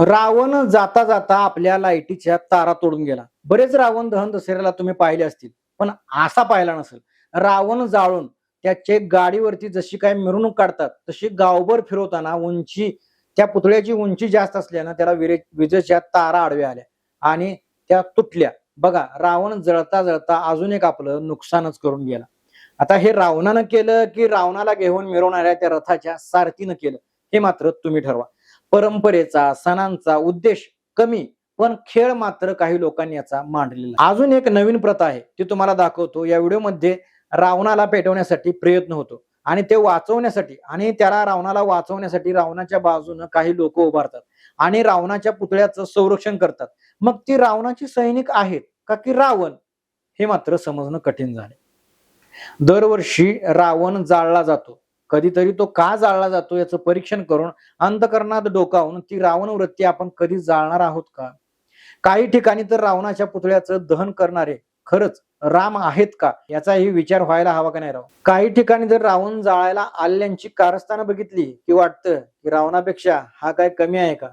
रावण जाता जाता आपल्या लाईटीच्या तारा तोडून गेला. बरेच रावण दहन दसऱ्याला तुम्ही पाहिले असतील, पण असा पाहिला नसेल. रावण जाळून त्याचे गाडीवरती जशी काय मिरवणूक काढतात, तशी गावभर फिरवताना उंची त्या पुतळ्याची उंची जास्त असल्यानं त्याला विजेच्या तारा आडव्या आल्या आणि त्या तुटल्या. बघा, रावण जळता जळता अजून एक आपलं नुकसानच करून गेला. आता हे रावणानं केलं की रावणाला घेऊन मिरवणाऱ्या त्या रथाच्या सारथीनं केलं, हे मात्र तुम्ही ठरवा. परंपरेचा, सणांचा उद्देश कमी, पण खेळ मात्र काही लोकांनी याचा मांडलेला. अजून एक नवीन प्रथा आहे, ती तुम्हाला दाखवतो. या व्हिडिओमध्ये रावणाला पेटवण्यासाठी प्रयत्न होतो आणि ते वाचवण्यासाठी आणि त्याला रावणाला वाचवण्यासाठी रावणाच्या बाजूने काही लोक उभारतात आणि रावणाच्या पुतळ्याचं संरक्षण करतात. मग ती रावणाची सैनिक आहेत का की रावण, हे मात्र समजणं कठीण झाले. दरवर्षी रावण जाळला जातो. कधीतरी तो का जाळला जातो याचं परीक्षण करून अंतःकरणात डोकावून ती रावण वृत्ती आपण कधी जाळणार आहोत का? काही ठिकाणी तर रावणाच्या पुतळ्याचं दहन करणारे खरंच राम आहेत का, याचाही विचार व्हायला हवा का नाही राव. काही ठिकाणी जर रावण जाळायला आल्यांची कारस्थानं बघितली की वाटतं की रावणापेक्षा हा काय कमी आहे का.